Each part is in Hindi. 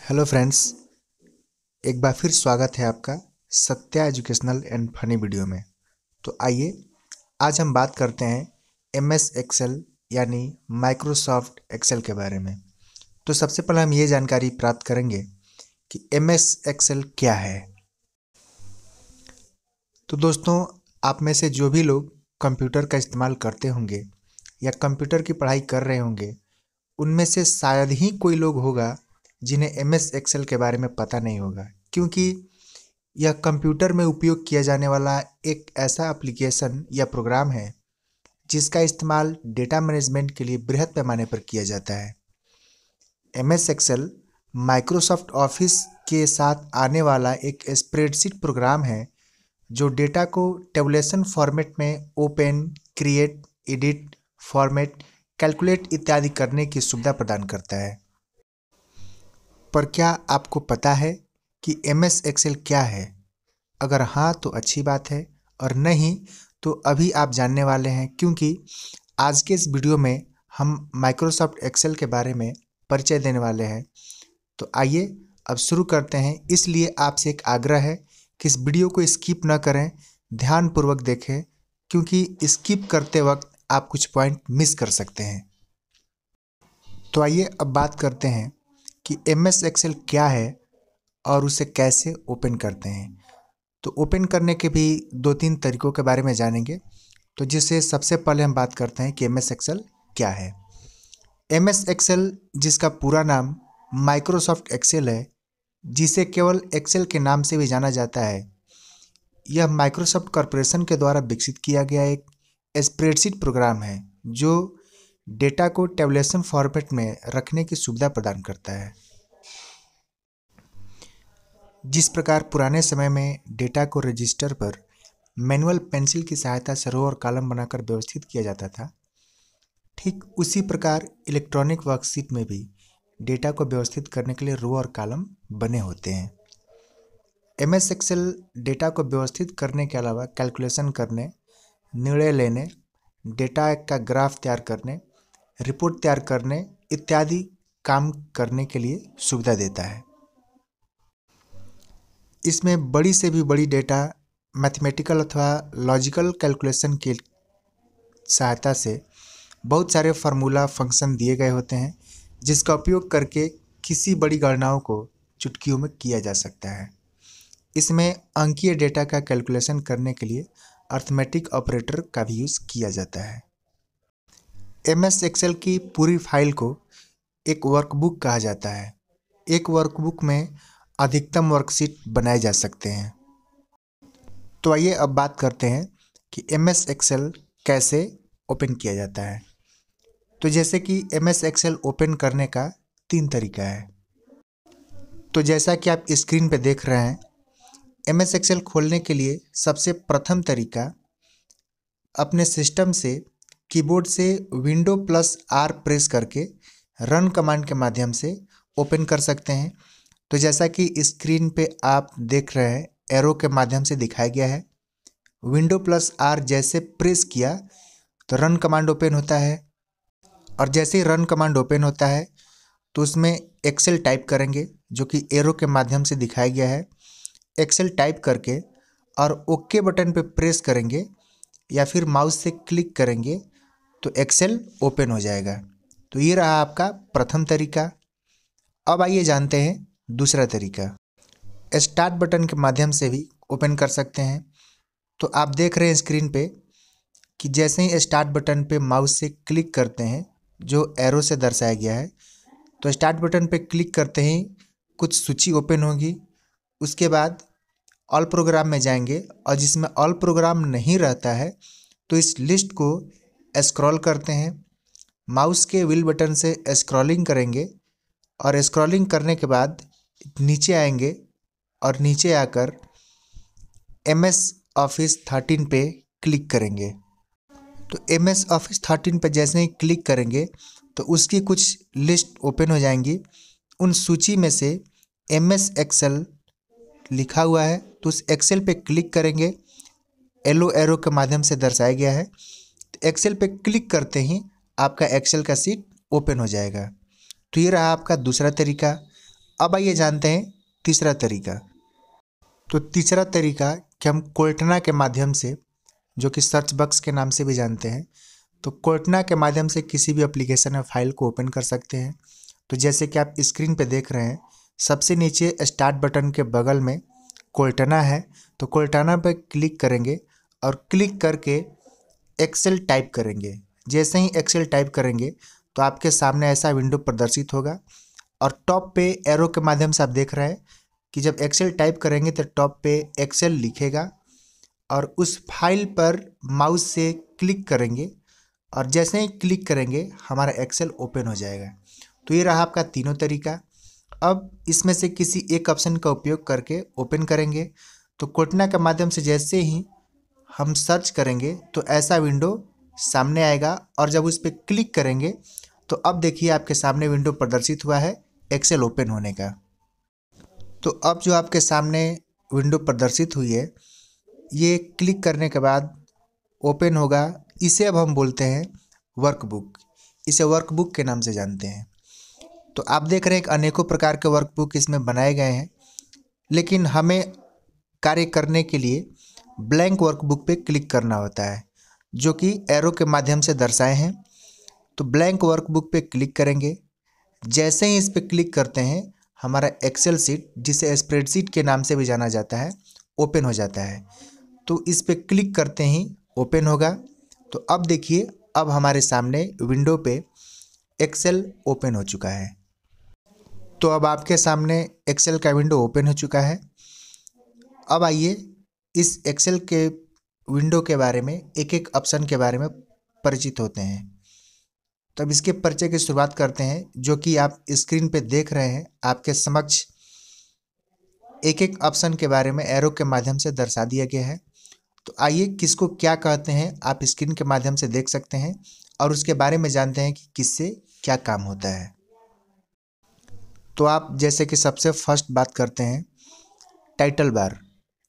हेलो फ्रेंड्स, एक बार फिर स्वागत है आपका Satya educational and funny video में। तो आइए आज हम बात करते हैं एमएस एक्सेल यानी माइक्रोसॉफ्ट एक्सेल के बारे में। तो सबसे पहले हम ये जानकारी प्राप्त करेंगे कि एमएस एक्सेल क्या है। तो दोस्तों, आप में से जो भी लोग कंप्यूटर का इस्तेमाल करते होंगे या कंप्यूटर की पढ़ाई कर रहे होंगे, उनमें से शायद ही कोई लोग होगा जिन्हें एमएस एक्सेल के बारे में पता नहीं होगा, क्योंकि यह कंप्यूटर में उपयोग किया जाने वाला एक ऐसा एप्लीकेशन या प्रोग्राम है जिसका इस्तेमाल डेटा मैनेजमेंट के लिए बृहद पैमाने पर किया जाता है। एमएस एक्सेल माइक्रोसॉफ्ट ऑफिस के साथ आने वाला एक स्प्रेडशीट प्रोग्राम है जो डेटा को टेबुलेशन फॉर्मेट में open, create, edit, format, calculate इत्यादि करने की सुविधा प्रदान करता है। पर क्या आपको पता है कि एमएस एक्सेल क्या है? अगर हाँ तो अच्छी बात है, और नहीं तो अभी आप जानने वाले हैं, क्योंकि आज के इस वीडियो में हम माइक्रोसॉफ्ट एक्सेल के बारे में परिचय देने वाले हैं। तो आइए अब शुरू करते हैं। इसलिए आपसे एक आग्रह है कि इस वीडियो को स्किप न करें, ध्यानपूर्वक देखें, क्योंकि स्किप करते वक्त आप कुछ पॉइंट मिस कर सकते हैं। तो आइए अब बात करते हैं कि एमएस एक्सेल क्या है और उसे कैसे ओपन करते हैं। तो ओपन करने के भी 2-3 तरीकों के बारे में जानेंगे। तो जिससे सबसे पहले हम बात करते हैं कि एमएस एक्सेल क्या है। एमएस एक्सेल, जिसका पूरा नाम माइक्रोसॉफ्ट एक्सेल है, जिसे केवल एक्सेल के नाम से भी जाना जाता है, यह माइक्रोसॉफ्ट कॉरपोरेशन के द्वारा विकसित किया गया एक स्प्रेडशीट प्रोग्राम है जो डेटा को टेबुलेशन फॉर्मेट में रखने की सुविधा प्रदान करता है। जिस प्रकार पुराने समय में डेटा को रजिस्टर पर मैनुअल पेंसिल की सहायता से रो और कॉलम बनाकर व्यवस्थित किया जाता था, ठीक उसी प्रकार इलेक्ट्रॉनिक वर्कशीट में भी डेटा को व्यवस्थित करने के लिए रो और कॉलम बने होते हैं। एमएस एक्सेल डेटा को व्यवस्थित करने के अलावा कैलकुलेशन करने, निर्णय लेने, डेटा का ग्राफ तैयार करने, रिपोर्ट तैयार करने इत्यादि काम करने के लिए सुविधा देता है। इसमें बड़ी से भी बड़ी डेटा मैथमेटिकल अथवा लॉजिकल कैलकुलेशन की सहायता से बहुत सारे फार्मूला फंक्शन दिए गए होते हैं, जिसका उपयोग करके किसी बड़ी गणनाओं को चुटकियों में किया जा सकता है। इसमें अंकीय डेटा का कैलकुलेशन करने के लिए अर्थमेटिक ऑपरेटर का भी यूज़ किया जाता है। एमएस एक्सेल की पूरी फाइल को एक वर्कबुक कहा जाता है। एक वर्कबुक में अधिकतम वर्कशीट बनाए जा सकते हैं। तो आइए अब बात करते हैं कि एमएस एक्सेल कैसे ओपन किया जाता है। तो जैसे कि एमएस एक्सेल ओपन करने का 3 तरीका है। तो जैसा कि आप स्क्रीन पे देख रहे हैं, एमएस एक्सेल खोलने के लिए सबसे प्रथम तरीका अपने सिस्टम से कीबोर्ड से Windows+R प्रेस करके रन कमांड के माध्यम से ओपन कर सकते हैं। तो जैसा कि स्क्रीन पे आप देख रहे हैं, एरो के माध्यम से दिखाया गया है। Windows+R जैसे प्रेस किया तो रन कमांड ओपन होता है, और जैसे ही रन कमांड ओपन होता है तो उसमें एक्सेल टाइप करेंगे, जो कि एरो के माध्यम से दिखाया गया है। एक्सेल टाइप करके और ओके बटन पे प्रेस करेंगे या फिर माउस से क्लिक करेंगे तो एक्सेल ओपन हो जाएगा। तो ये रहा आपका प्रथम तरीका। अब आइए जानते हैं दूसरा तरीका। स्टार्ट बटन के माध्यम से भी ओपन कर सकते हैं। तो आप देख रहे हैं स्क्रीन पे कि जैसे ही स्टार्ट बटन पे माउस से क्लिक करते हैं, जो एरो से दर्शाया गया है, तो स्टार्ट बटन पे क्लिक करते ही कुछ सूची ओपन होगी। उसके बाद ऑल प्रोग्राम में जाएंगे, और जिसमें ऑल प्रोग्राम नहीं रहता है तो इस लिस्ट को स्क्रॉल करते हैं। माउस के व्हील बटन से स्क्रॉलिंग करेंगे, और स्क्रॉलिंग करने के बाद नीचे आएंगे, और नीचे आकर MS ऑफिस 13 पे क्लिक करेंगे। तो MS ऑफिस 13 पे जैसे ही क्लिक करेंगे तो उसकी कुछ लिस्ट ओपन हो जाएंगी। उन सूची में से MS एक्सेल लिखा हुआ है, तो उस एक्सेल पे क्लिक करेंगे। येलो एरो के माध्यम से दर्शाया गया है। तो एक्सेल पे क्लिक करते ही आपका एक्सेल का सीट ओपन हो जाएगा। तो ये रहा आपका दूसरा तरीका। अब आइए जानते हैं तीसरा तरीका। तो तीसरा तरीका कि हम कोर्टना के माध्यम से, जो कि सर्च बॉक्स के नाम से भी जानते हैं, तो कोर्टना के माध्यम से किसी भी एप्लीकेशन या फाइल को ओपन कर सकते हैं। तो जैसे कि आप स्क्रीन पे देख रहे हैं, सबसे नीचे स्टार्ट बटन के बगल में कोर्टना है। तो कोर्टना पर क्लिक करेंगे और क्लिक करके एक्सेल टाइप करेंगे। जैसे ही एक्सेल टाइप करेंगे तो आपके सामने ऐसा विंडो प्रदर्शित होगा और टॉप पे एरो के माध्यम से आप देख रहे हैं कि जब एक्सेल टाइप करेंगे तो टॉप पे एक्सेल लिखेगा और उस फाइल पर माउस से क्लिक करेंगे और जैसे ही क्लिक करेंगे हमारा एक्सेल ओपन हो जाएगा। तो ये रहा आपका तीनों तरीका। अब इसमें से किसी एक ऑप्शन का उपयोग करके ओपन करेंगे। तो कोर्टना के माध्यम से जैसे ही हम सर्च करेंगे तो ऐसा विंडो सामने आएगा और जब उस पर क्लिक करेंगे तो अब देखिए आपके सामने विंडो प्रदर्शित हुआ है एक्सेल ओपन होने का। तो अब जो आपके सामने विंडो प्रदर्शित हुई है, ये क्लिक करने के बाद ओपन होगा। इसे अब हम बोलते हैं वर्कबुक। इसे वर्कबुक के नाम से जानते हैं। तो आप देख रहे हैं कि अनेकों प्रकार के वर्कबुक इसमें बनाए गए हैं, लेकिन हमें कार्य करने के लिए ब्लैंक वर्कबुक पे क्लिक करना होता है, जो कि एरो के माध्यम से दर्शाए हैं। तो ब्लैंक वर्कबुक पे क्लिक करेंगे। जैसे ही इस पे क्लिक करते हैं हमारा एक्सेल सीट, जिसे स्प्रेडशीट के नाम से भी जाना जाता है, ओपन हो जाता है। तो इस पे क्लिक करते ही ओपन होगा। तो अब देखिए, अब हमारे सामने विंडो पे एक्सेल ओपन हो चुका है। तो अब आपके सामने एक्सेल का विंडो ओपन हो चुका है। अब आइए इस एक्सेल के विंडो के बारे में, एक एक ऑप्शन के बारे में परिचित होते हैं। तब इसके परिचय की शुरुआत करते हैं, जो कि आप स्क्रीन पे देख रहे हैं। आपके समक्ष एक एक ऑप्शन के बारे में एरो के माध्यम से दर्शा दिया गया है। तो आइए किसको क्या कहते हैं आप स्क्रीन के माध्यम से देख सकते हैं और उसके बारे में जानते हैं कि किससे क्या काम होता है। तो आप जैसे कि सबसे फर्स्ट बात करते हैं title bar.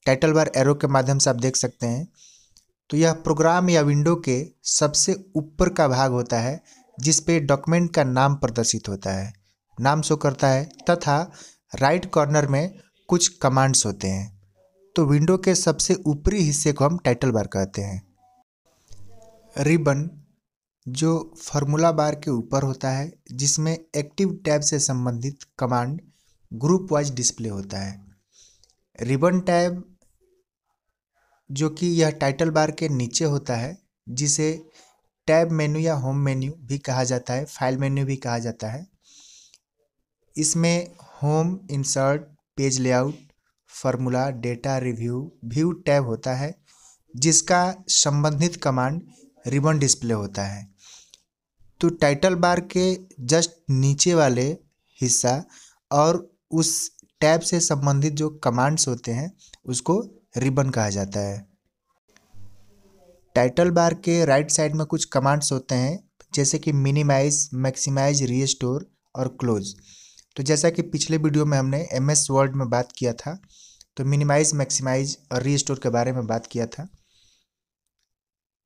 Title bar arrow के माध्यम से आप देख सकते हैं। तो यह प्रोग्राम या विंडो के सबसे ऊपर का भाग होता है, जिस पे डॉक्यूमेंट का नाम प्रदर्शित होता है, नाम शो करता है, तथा राइट कॉर्नर में कुछ कमांड्स होते हैं। तो विंडो के सबसे ऊपरी हिस्से को हम टाइटल बार कहते हैं। रिबन जो फार्मूला बार के ऊपर होता है, जिसमें एक्टिव टैब से संबंधित कमांड ग्रुप वाइज डिस्प्ले होता है। रिबन टैब जो कि यह टाइटल बार के नीचे होता है, जिसे टैब मेन्यू या होम मेन्यू भी कहा जाता है, फाइल मेन्यू भी कहा जाता है। इसमें home, insert, page layout, formula, data, review, view tab होता है, जिसका संबंधित कमांड रिबन डिस्प्ले होता है। तो टाइटल बार के जस्ट नीचे वाले हिस्सा और उस टैब से संबंधित जो कमांड्स होते हैं उसको रिबन कहा जाता है। टाइटल बार के राइट साइड में कुछ कमांड्स होते हैं, जैसे कि मिनिमाइज, मैक्सिमाइज, रीस्टोर और क्लोज। तो जैसा कि पिछले वीडियो में हमने MS वर्ड में बात किया था, तो मिनिमाइज, मैक्सिमाइज और रीस्टोर के बारे में बात किया था।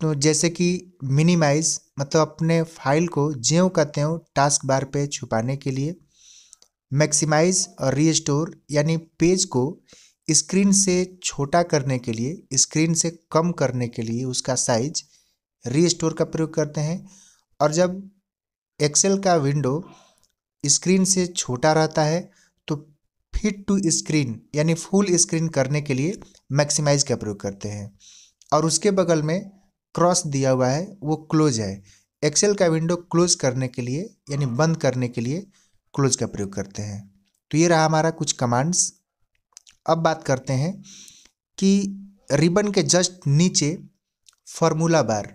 तो जैसे कि मिनिमाइज मतलब अपने फाइल को ज्यों का त्यों टास्क बार पे छुपाने के लिए। मैक्सिमाइज और रीस्टोर यानी पेज को स्क्रीन से छोटा करने के लिए, स्क्रीन से कम करने के लिए उसका साइज रीस्टोर का प्रयोग करते हैं। और जब एक्सेल का विंडो स्क्रीन से छोटा रहता है तो फिट टू स्क्रीन यानी फुल स्क्रीन करने के लिए मैक्सिमाइज का प्रयोग करते हैं। और उसके बगल में क्रॉस दिया हुआ है, वो क्लोज है। एक्सेल का विंडो क्लोज करने के लिए यानी बंद करने के लिए क्लोज का प्रयोग करते हैं। तो ये रहा हमारा कुछ कमांड्स। अब बात करते हैं कि रिबन के जस्ट नीचे फार्मूला बार,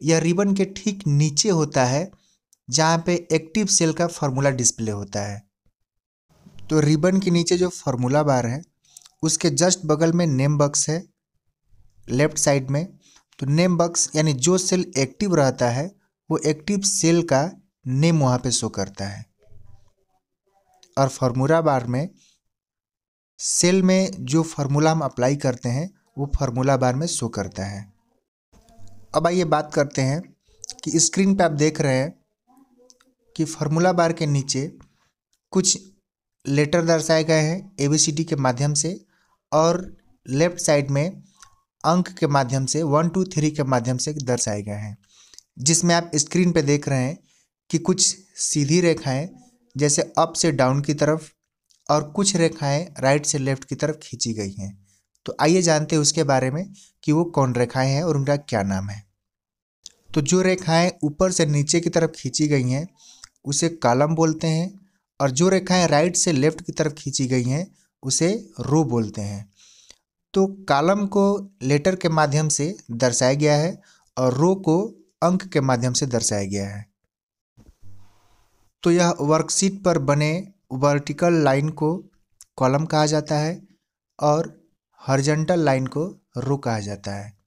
यह रिबन के ठीक नीचे होता है, जहाँ पे एक्टिव सेल का फार्मूला डिस्प्ले होता है। तो रिबन के नीचे जो फार्मूला बार है उसके जस्ट बगल में नेम बॉक्स है लेफ्ट साइड में। तो नेम बॉक्स यानी जो सेल एक्टिव रहता है वो एक्टिव सेल का नेम वहाँ पे शो करता है। और फार्मूला बार में सेल में जो फार्मूला हम अप्लाई करते हैं वो फार्मूला बार में शो करता है। अब आइए बात करते हैं कि स्क्रीन पे आप देख रहे हैं कि फार्मूला बार के नीचे कुछ लेटर दर्शाए गए हैं ABCD के माध्यम से, और लेफ्ट साइड में अंक के माध्यम से 1 2 3 के माध्यम से दर्शाए गए हैं, जिसमें आप स्क्रीन पे देख रहे हैं कि कुछ सीधी रेखाएं जैसे अप से डाउन की तरफ और कुछ रेखाएं राइट से लेफ्ट की तरफ खींची गई हैं। तो आइए जानते हैं उसके बारे में कि वो कौन रेखाएं हैं और उनका क्या नाम है। तो जो रेखाएं ऊपर से नीचे की तरफ खींची गई हैं उसे कॉलम बोलते हैं, और जो रेखाएं राइट से लेफ्ट की तरफ खींची गई हैं उसे रो बोलते हैं। तो कॉलम को लेटर के माध्यम से दर्शाया गया है और रो को अंक के माध्यम से दर्शाया गया है। तो यह वर्कशीट पर बने वर्टिकल लाइन को कॉलम कहा जाता है और हॉरिजॉन्टल लाइन को रो कहा जाता है।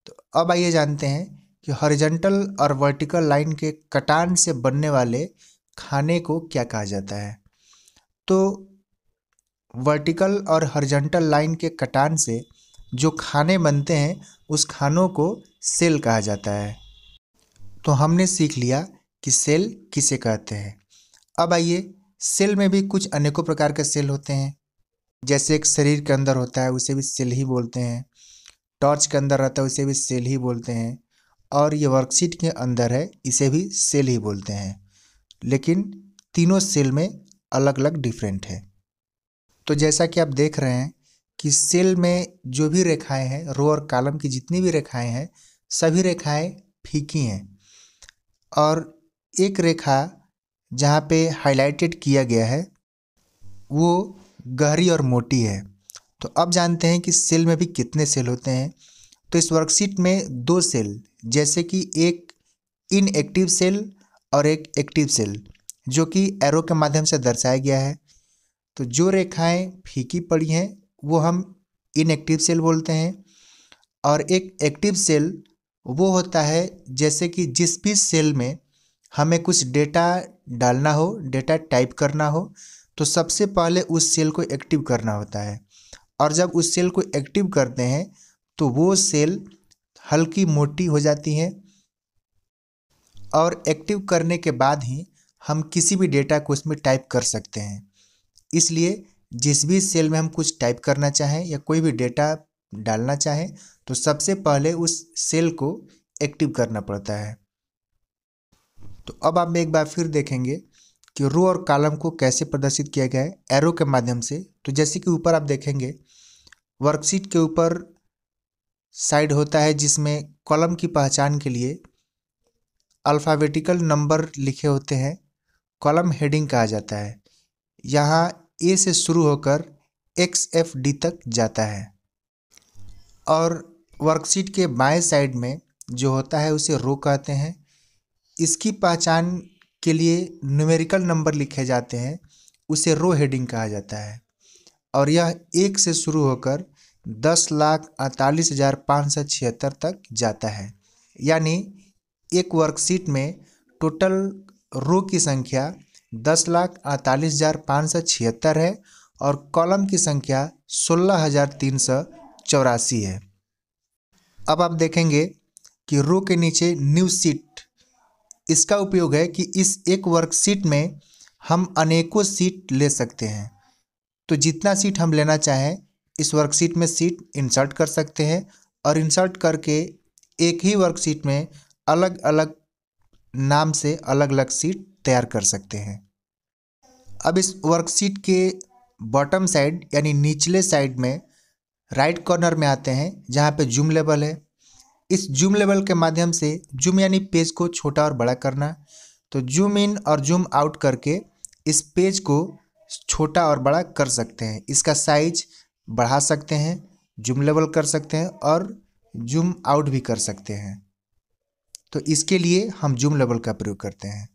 तो अब आइए जानते हैं कि हॉरिजॉन्टल और वर्टिकल लाइन के कटान से बनने वाले खाने को क्या कहा जाता है। तो वर्टिकल और हॉरिजॉन्टल लाइन के कटान से जो खाने बनते हैं उस खानों को सेल कहा जाता है। तो हमने सीख लिया कि सेल किसे कहते हैं। अब आइए, सेल में भी कुछ अनेकों प्रकार के सेल होते हैं। जैसे एक शरीर के अंदर होता है उसे भी सेल ही बोलते हैं, टॉर्च के अंदर रहता है उसे भी सेल ही बोलते हैं, और ये वर्कशीट के अंदर है इसे भी सेल ही बोलते हैं। लेकिन तीनों सेल में अलग अलग डिफरेंट है। तो जैसा कि आप देख रहे हैं कि सेल में जो भी रेखाएं हैं, रो और कॉलम की जितनी भी रेखाएं हैं, सभी रेखाएं फीकी हैं, और एक रेखा जहाँ पे हाईलाइटेड किया गया है वो गहरी और मोटी है। तो अब जानते हैं कि सेल में भी कितने सेल होते हैं। तो इस वर्कशीट में दो सेल, जैसे कि एक इनएक्टिव सेल और एक एक्टिव सेल, जो कि एरो के माध्यम से दर्शाया गया है। तो जो रेखाएं फीकी पड़ी हैं वो हम इनएक्टिव सेल बोलते हैं, और एक एक्टिव सेल वो होता है जैसे कि जिस भी सेल में हमें कुछ डेटा डालना हो, डेटा टाइप करना हो, तो सबसे पहले उस सेल को एक्टिव करना होता है, और जब उस सेल को एक्टिव करते हैं तो वो सेल हल्की मोटी हो जाती हैं, और एक्टिव करने के बाद ही हम किसी भी डेटा को उसमें टाइप कर सकते हैं। इसलिए जिस भी सेल में हम कुछ टाइप करना चाहें या कोई भी डेटा डालना चाहें तो सबसे पहले उस सेल को एक्टिव करना पड़ता है। तो अब आप एक बार फिर देखेंगे कि रो और कॉलम को कैसे प्रदर्शित किया गया है एरो के माध्यम से। तो जैसे कि ऊपर आप देखेंगे वर्कशीट के ऊपर साइड होता है जिसमें कॉलम की पहचान के लिए अल्फ़ाबेटिकल नंबर लिखे होते हैं, कॉलम हेडिंग कहा जाता है। यहाँ ए से शुरू होकर XFD तक जाता है, और वर्कशीट के बाएं साइड में जो होता है उसे रो कहते हैं। इसकी पहचान के लिए न्यूमेरिकल नंबर लिखे जाते हैं, उसे रो हेडिंग कहा जाता है, और यह 1 से शुरू होकर 10,48,576 तक जाता है। यानी एक वर्कशीट में टोटल रो की संख्या 10,48,576 है और कॉलम की संख्या 16,384 है। अब आप देखेंगे कि रो के नीचे न्यू सीट, इसका उपयोग है कि इस एक वर्कशीट में हम अनेकों सीट ले सकते हैं। तो जितना सीट हम लेना चाहें इस वर्कशीट में सीट इंसर्ट कर सकते हैं, और इंसर्ट करके एक ही वर्कशीट में अलग अलग नाम से अलग अलग सीट तैयार कर सकते हैं। अब इस वर्कशीट के बॉटम साइड यानी निचले साइड में राइट कॉर्नर में आते हैं जहाँ पे जूम लेवल है। इस जूम लेवल के माध्यम से जूम यानी पेज को छोटा और बड़ा करना, तो जूम इन और जूम आउट करके इस पेज को छोटा और बड़ा कर सकते हैं। इसका साइज बढ़ा सकते हैं, जूम लेवल कर सकते हैं और जूम आउट भी कर सकते हैं। तो इसके लिए हम जूम लेवल का प्रयोग करते हैं।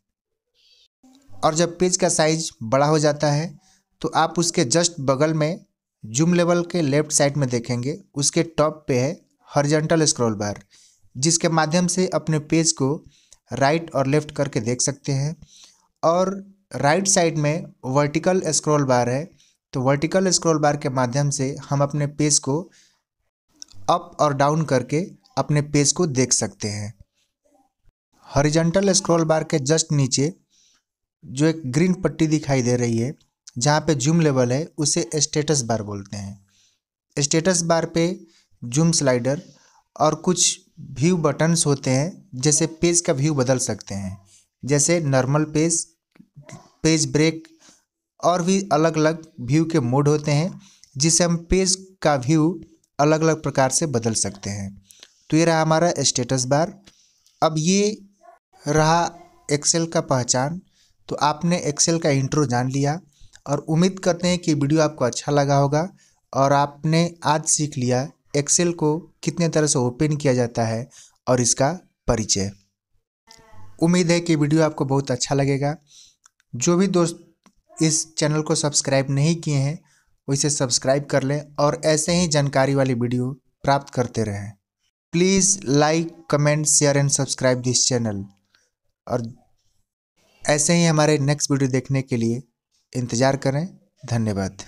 और जब पेज का साइज बड़ा हो जाता है तो आप उसके जस्ट बगल में जूम लेवल के लेफ्ट साइड में देखेंगे, उसके टॉप पे है हॉरिजॉन्टल स्क्रॉल बार, जिसके माध्यम से अपने पेज को राइट और लेफ्ट करके देख सकते हैं। और राइट साइड में वर्टिकल स्क्रॉल बार है, तो वर्टिकल स्क्रॉल बार के माध्यम से हम अपने पेज को अप और डाउन करके अपने पेज को देख सकते हैं। हॉरिजॉन्टल स्क्रॉल बार के जस्ट नीचे जो एक ग्रीन पट्टी दिखाई दे रही है, जहाँ पे जूम लेवल है उसे स्टेटस बार बोलते हैं। स्टेटस बार पे जूम स्लाइडर और कुछ व्यू बटन्स होते हैं, जैसे पेज का व्यू बदल सकते हैं, जैसे नॉर्मल पेज, पेज ब्रेक, और भी अलग अलग व्यू के मोड होते हैं जिससे हम पेज का व्यू अलग अलग प्रकार से बदल सकते हैं। तो ये रहा हमारा स्टेटस बार। अब ये रहा एक्सेल का पहचान। तो आपने एक्सेल का इंट्रो जान लिया और उम्मीद करते हैं कि वीडियो आपको अच्छा लगा होगा और आपने आज सीख लिया एक्सेल को कितने तरह से ओपन किया जाता है और इसका परिचय। उम्मीद है कि वीडियो आपको बहुत अच्छा लगेगा। जो भी दोस्त इस चैनल को सब्सक्राइब नहीं किए हैं वो इसे सब्सक्राइब कर लें और ऐसे ही जानकारी वाली वीडियो प्राप्त करते रहें। Please like, comment, share and subscribe this channel. और ऐसे ही हमारे नेक्स्ट वीडियो देखने के लिए इंतज़ार करें। धन्यवाद।